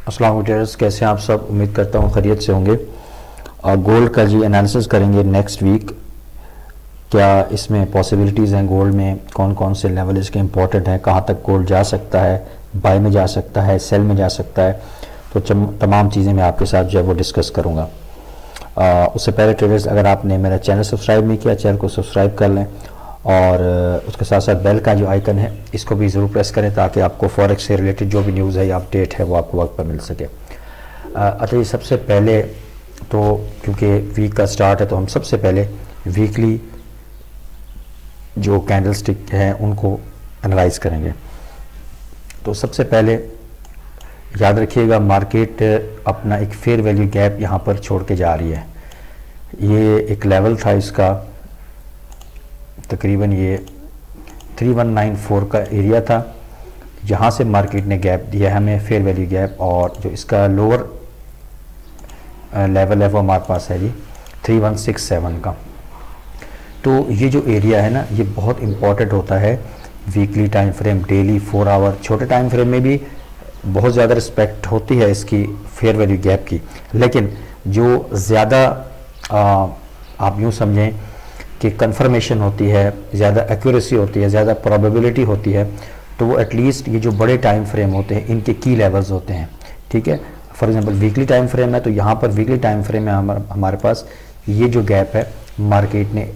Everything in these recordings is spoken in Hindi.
अस्सलाम वालेकुम ट्रेडर्स, कैसे हैं आप सब। उम्मीद करता हूँ खैरियत से होंगे। और गोल्ड का जी एनालिसिस करेंगे नेक्स्ट वीक। क्या इसमें पॉसिबिलिटीज़ हैं, गोल्ड में कौन कौन से लेवल इसके इंपॉर्टेंट हैं, कहाँ तक गोल्ड जा सकता है, बाय में जा सकता है, सेल में जा सकता है। तो तमाम चीज़ें मैं आपके साथ जो है वो डिस्कस करूँगा। उससे पहले ट्रेडर्स, अगर आपने मेरा चैनल सब्सक्राइब नहीं किया, चैनल को सब्सक्राइब कर लें और उसके साथ साथ बेल का जो आइकन है इसको भी ज़रूर प्रेस करें ताकि आपको फॉरेक्स से रिलेटेड जो भी न्यूज़ है या अपडेट है वो आपको वक्त पर मिल सके। अच्छा, ये सबसे पहले तो क्योंकि वीक का स्टार्ट है तो हम सबसे पहले वीकली जो कैंडलस्टिक हैं उनको एनालाइज करेंगे। तो सबसे पहले याद रखिएगा, मार्केट अपना एक फेयर वैल्यू गैप यहाँ पर छोड़ के जा रही है। ये एक लेवल था इसका, तकरीबन ये 3194 का एरिया था। यहाँ से मार्केट ने गैप दिया है हमें, फेयर वैल्यू गैप, और जो इसका लोअर लेवल है वो हमारे पास है जी 3167 का। तो ये जो एरिया है ना, ये बहुत इंपॉर्टेंट होता है weekly time frame, daily, 4 hour, छोटे टाइम फ्रेम में भी बहुत ज़्यादा रिस्पेक्ट होती है इसकी फेयर वैल्यू गैप की। लेकिन जो ज़्यादा आप यूँ समझें कि कंफर्मेशन होती है, ज़्यादा एक्यूरेसी होती है, ज़्यादा प्रोबेबिलिटी होती है, तो वो एटलीस्ट ये जो बड़े टाइम फ्रेम होते हैं इनके की लेवल्स होते हैं। ठीक है, for example weekly time frame है तो यहाँ पर वीकली टाइम फ्रेम में हमारे पास ये जो गैप है, मार्केट ने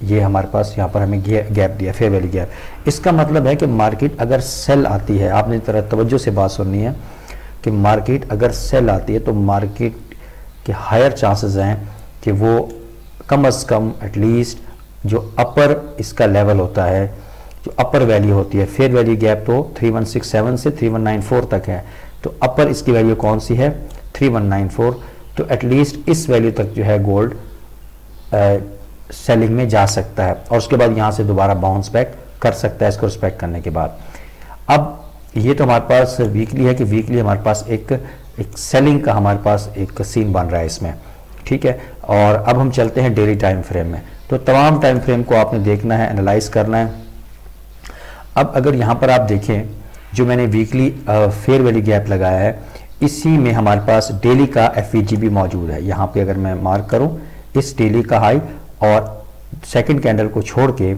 ये हमारे पास यहाँ पर हमें गैप दिया, फेयर वैल्यू गैप। इसका मतलब है कि मार्केट अगर सेल आती है, आपने तरह तवज्जो से बात सुननी है कि मार्केट अगर सेल आती है तो मार्केट के हायर चांसेस हैं कि वो कम से कम एटलीस्ट जो अपर इसका लेवल होता है, जो अपर वैल्यू होती है, फेयर वैल्यू गैप तो 3167 से 3194 तक है, तो अपर इसकी वैल्यू कौन सी है, 3194। तो एटलीस्ट इस वैल्यू तक जो है गोल्ड सेलिंग में जा सकता है और उसके बाद यहाँ से दोबारा बाउंस बैक कर सकता है इसको रिस्पेक्ट करने के बाद। अब ये तो हमारे पास वीकली है कि वीकली हमारे पास एक सेलिंग का हमारे पास एक सीन बन रहा है इसमें। ठीक है, और अब हम चलते हैं डेली टाइम फ्रेम में। तो तमाम टाइम फ्रेम को आपने देखना है, एनालाइज करना है। अब अगर यहाँ पर आप देखें, जो मैंने वीकली फेयर वैल्यू गैप लगाया है, इसी में हमारे पास डेली का एफवीजी भी मौजूद है। यहाँ पे अगर मैं मार्क करूँ इस डेली का हाई और सेकंड कैंडल को छोड़ के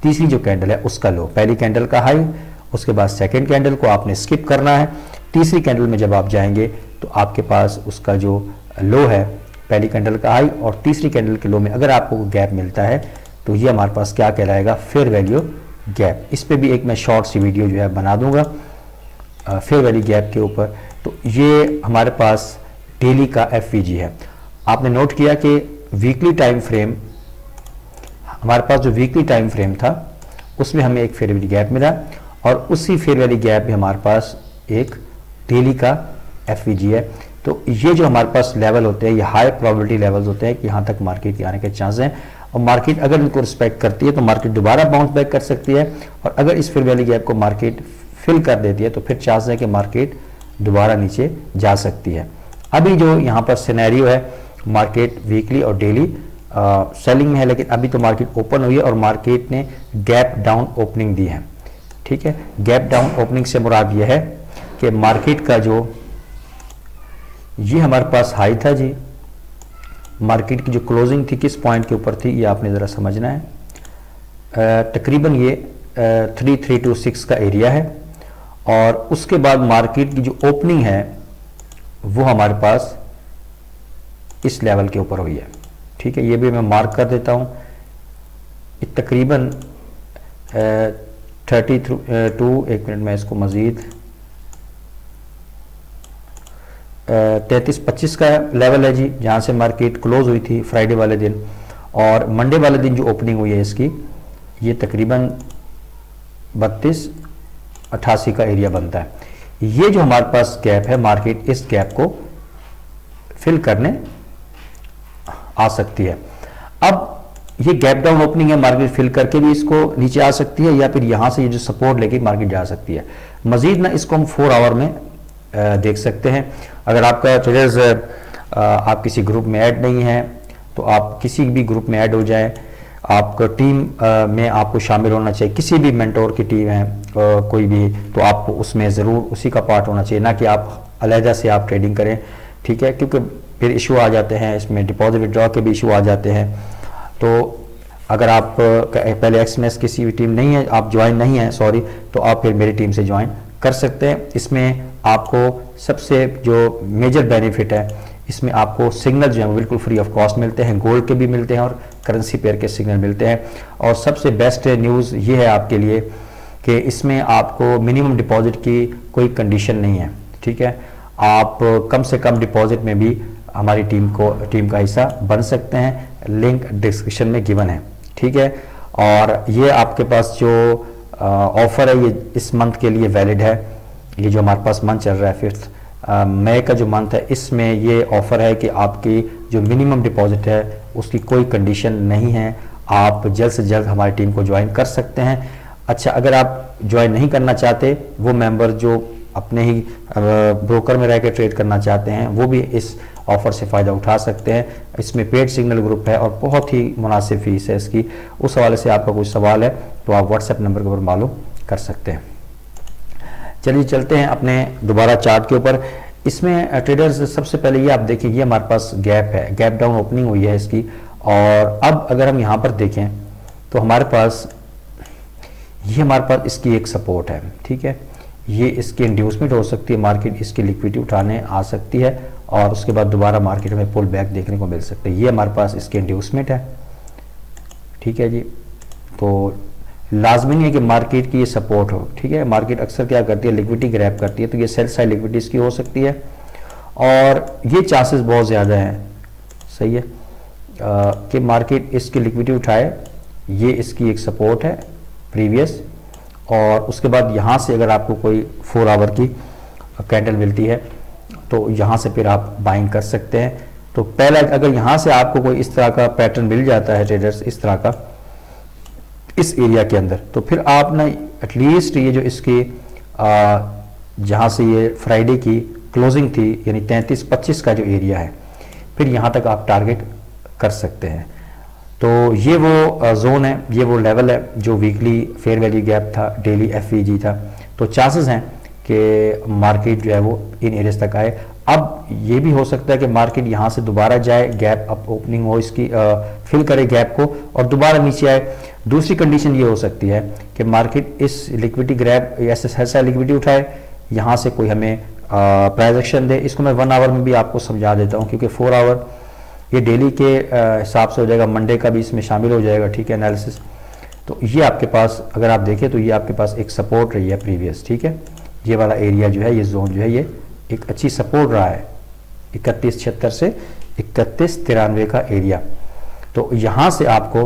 तीसरी जो कैंडल है उसका लो, पहली कैंडल का हाई, उसके बाद सेकंड कैंडल को आपने स्किप करना है। तीसरी कैंडल में जब आप जाएंगे तो आपके पास उसका जो लो है, पहली कैंडल का हाई और तीसरी कैंडल के लो में अगर आपको गैप मिलता है तो ये हमारे पास क्या कहलाएगा, फेयर वैल्यू गैप। इस पे भी एक मैं शॉर्ट सी वीडियो जो है बना दूंगा फेयर वैल्यू गैप के ऊपर। तो ये हमारे पास डेली का एफवीजी है। आपने नोट किया कि वीकली टाइम फ्रेम, हमारे पास जो वीकली टाइम फ्रेम था उसमें हमें एक फेयर वैल्यू गैप मिला और उसी फेयर वैल्यू गैप में हमारे पास एक डेली का एफवीजी है। तो ये जो हमारे पास लेवल होते हैं, ये हाई प्रोबेबिलिटी लेवल्स होते हैं कि यहाँ तक मार्केट के आने के चांस हैं, और मार्केट अगर इनको रिस्पेक्ट करती है तो मार्केट दोबारा बाउंस बैक कर सकती है, और अगर इस फेयर वैल्यू गैप को मार्केट फिल कर देती है तो फिर चांस है कि मार्केट दोबारा नीचे जा सकती है। अभी जो यहाँ पर सिनेरियो है, मार्केट वीकली और डेली सेलिंग में है, लेकिन अभी तो मार्केट ओपन हुई है और मार्केट ने गैप डाउन ओपनिंग दी है। ठीक है, गैप डाउन ओपनिंग से मुराद यह है कि मार्केट का जो ये हमारे पास हाई था जी, मार्केट की जो क्लोजिंग थी किस पॉइंट के ऊपर थी ये आपने ज़रा समझना है। तकरीबन ये 3326 का एरिया है और उसके बाद मार्केट की जो ओपनिंग है वो हमारे पास इस लेवल के ऊपर हुई है। ठीक है, ये भी मैं मार्क कर देता हूँ। तकरीबन 32, एक मिनट में इसको मज़ीद 3325 का लेवल है जी, जहाँ से मार्केट क्लोज हुई थी फ्राइडे वाले दिन, और मंडे वाले दिन जो ओपनिंग हुई है इसकी, ये तकरीबन 3288 का एरिया बनता है। ये जो हमारे पास गैप है, मार्केट इस गैप को फिल करने आ सकती है। अब ये गैप डाउन ओपनिंग है, मार्केट फिल करके भी इसको नीचे आ सकती है या फिर यहाँ से ये जो सपोर्ट लेके मार्केट जा सकती है। मजीद ना इसको हम 4 आवर में देख सकते हैं। अगर आपका ट्रेडर्स आप किसी ग्रुप में ऐड नहीं है तो आप किसी भी ग्रुप में ऐड हो जाएं। आपका टीम में आपको शामिल होना चाहिए, किसी भी मेंटोर की टीम है कोई भी, तो आपको उसमें ज़रूर उसी का पार्ट होना चाहिए, ना कि आप अलहदा से आप ट्रेडिंग करें, ठीक है, क्योंकि फिर इशू आ जाते हैं, इसमें डिपॉजिट विड्रॉ के भी इशू आ जाते हैं। तो अगर आप पहले एक्सएमएस किसी भी टीम नहीं है, आप ज्वाइन नहीं है सॉरी, तो आप फिर मेरी टीम से ज्वाइन कर सकते हैं। इसमें आपको सबसे जो मेजर बेनिफिट है, इसमें आपको सिग्नल जो है वो बिल्कुल फ्री ऑफ कॉस्ट मिलते हैं, गोल्ड के भी मिलते हैं और करेंसी पेयर के सिग्नल मिलते हैं। और सबसे बेस्ट न्यूज़ ये है आपके लिए कि इसमें आपको मिनिमम डिपॉजिट की कोई कंडीशन नहीं है, ठीक है। आप कम से कम डिपॉजिट में भी हमारी टीम का हिस्सा बन सकते हैं, लिंक डिस्क्रिप्शन में गिवन है, ठीक है। और ये आपके पास जो ऑफर है ये इस मंथ के लिए वैलिड है। ये जो हमारे पास मंथ चल रहा है 5 मई का जो मंथ है, इसमें ये ऑफर है कि आपकी जो मिनिमम डिपॉजिट है उसकी कोई कंडीशन नहीं है, आप जल्द से जल्द हमारी टीम को ज्वाइन कर सकते हैं। अच्छा, अगर आप ज्वाइन नहीं करना चाहते, वो मेंबर जो अपने ही ब्रोकर में रह के ट्रेड करना चाहते हैं, वो भी इस ऑफर से फ़ायदा उठा सकते हैं। इसमें पेड सिग्नल ग्रुप है और बहुत ही मुनासिब फीस है इसकी। उस हवाले से आपका कोई सवाल है तो आप व्हाट्सएप नंबर के ऊपर मालूम कर सकते हैं। चलिए चलते हैं अपने दोबारा चार्ट के ऊपर। इसमें ट्रेडर्स सबसे पहले ये आप देखिए, ये हमारे पास गैप है, गैप डाउन ओपनिंग हुई है इसकी। और अब अगर हम यहाँ पर देखें तो हमारे पास इसकी एक सपोर्ट है, ठीक है। ये इसकी इंड्यूसमेंट हो सकती है, मार्केट इसकी लिक्विडिटी उठाने आ सकती है और उसके बाद दोबारा मार्केट में पुल बैक देखने को मिल सकता है। ये हमारे पास इसकी इंड्यूसमेंट है, ठीक है जी। तो लाजमी नहीं है कि मार्केट की ये सपोर्ट हो, ठीक है। मार्केट अक्सर क्या करती है, लिक्विडिटी ग्रैब करती है, तो ये सेल साइड लिक्विडिटी इसकी हो सकती है और ये चांसेस बहुत ज़्यादा हैं, सही है, कि मार्केट इसकी लिक्विडिटी उठाए। ये इसकी एक सपोर्ट है प्रीवियस, और उसके बाद यहाँ से अगर आपको कोई 4 आवर की कैंडल मिलती है तो यहाँ से फिर आप बाइंग कर सकते हैं। तो पहला, अगर यहाँ से आपको कोई इस तरह का पैटर्न मिल जाता है ट्रेडर्स, इस तरह का इस एरिया के अंदर, तो फिर आप ना एटलीस्ट ये जो इसकी जहाँ से ये फ्राइडे की क्लोजिंग थी, यानी 33-25 का जो एरिया है, फिर यहाँ तक आप टारगेट कर सकते हैं। तो ये वो जोन है, ये वो लेवल है जो वीकली फेयर वैल्यू गैप था, डेली एफवीजी था। तो चांसेस हैं कि मार्केट जो है वो इन एरियाज तक आए। अब ये भी हो सकता है कि मार्केट यहाँ से दोबारा जाए, गैप अप ओपनिंग हो इसकी, फिल करे गैप को और दोबारा नीचे आए। दूसरी कंडीशन ये हो सकती है कि मार्केट इस लिक्विडिटी ग्रैब ऐसा लिक्विडिटी उठाए, यहाँ से कोई हमें प्राइस एक्शन दे। इसको मैं 1 आवर में भी आपको समझा देता हूँ, क्योंकि 4 आवर ये डेली के हिसाब से हो जाएगा, मंडे का भी इसमें शामिल हो जाएगा, ठीक है, एनालिसिस। तो ये आपके पास अगर आप देखें तो ये आपके पास एक सपोर्ट रही है प्रीवियस, ठीक है। ये वाला एरिया जो है, ये जोन जो है, ये एक अच्छी सपोर्ट रहा है 3176 से 3193 का एरिया। तो यहाँ से आपको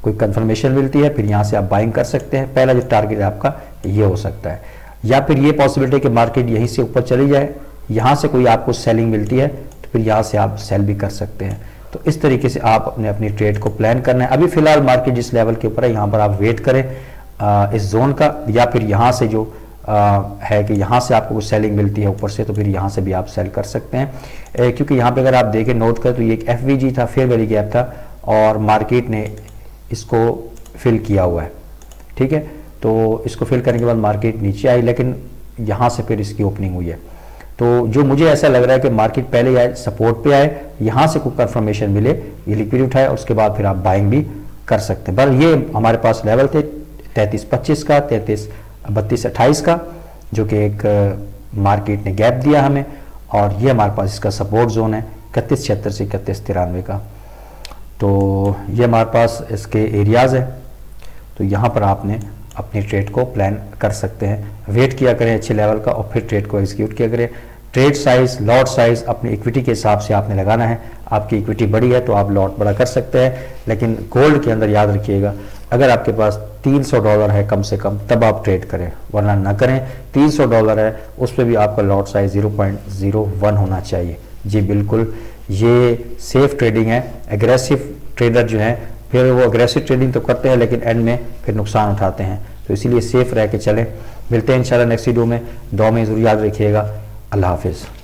कोई कंफर्मेशन मिलती है, फिर यहाँ से आप बाइंग कर सकते हैं। पहला जो टारगेट है आपका ये हो सकता है, या फिर ये पॉसिबिलिटी है कि मार्केट यहीं से ऊपर चली जाए, यहाँ से कोई आपको सेलिंग मिलती है तो फिर यहाँ से आप सेल भी कर सकते हैं। तो इस तरीके से आप अपनी ट्रेड को प्लान करना है। अभी फिलहाल मार्केट जिस लेवल के ऊपर है, यहाँ पर आप वेट करें इस जोन का, या फिर यहाँ से जो है कि यहाँ से आपको कुछ सेलिंग मिलती है ऊपर से, तो फिर यहाँ से भी आप सेल कर सकते हैं। क्योंकि यहाँ पे अगर आप देखें, नोट करें, तो ये एक एफवीजी था, फेयर वैल्यू गैप था और मार्केट ने इसको फिल किया हुआ है, ठीक है। तो इसको फिल करने के बाद मार्केट नीचे आई, लेकिन यहाँ से फिर इसकी ओपनिंग हुई है। तो जो मुझे ऐसा लग रहा है कि मार्केट पहले आए, सपोर्ट पे आए, यहाँ से कोई कंफर्मेशन मिले, ये लिक्विडिटी उठाए और उसके बाद फिर आप बाइंग भी कर सकते हैं। पर ये हमारे पास लेवल थे 33-25 का, 33-32-28 का, जो कि एक मार्केट ने गैप दिया हमें, और ये हमारे पास इसका सपोर्ट जोन है 3176 से 3193 का। तो ये हमारे पास इसके एरियाज़ है। तो यहाँ पर आपने अपनी ट्रेड को प्लान कर सकते हैं। वेट किया करें अच्छे लेवल का और फिर ट्रेड को एग्जीक्यूट किया करें। ट्रेड साइज, लॉट साइज अपनी इक्विटी के हिसाब से आपने लगाना है। आपकी इक्विटी बड़ी है तो आप लॉट बड़ा कर सकते हैं, लेकिन गोल्ड के अंदर याद रखिएगा, अगर आपके पास $300 है कम से कम, तब आप ट्रेड करें, वरना ना करें। $300 है, उस पर भी आपका लॉट साइज 0.01 होना चाहिए। जी बिल्कुल, ये सेफ ट्रेडिंग है। एग्रेसिव ट्रेडर जो हैं, फिर वो एग्रेसिव ट्रेडिंग तो करते हैं लेकिन एंड में फिर नुकसान उठाते हैं। तो इसीलिए सेफ रह के चलें। मिलते हैं इंशाल्लाह नेक्स्ट वीडियो में। दुआ में ज़रूर याद रखिएगा। अल्लाह हाफिज़।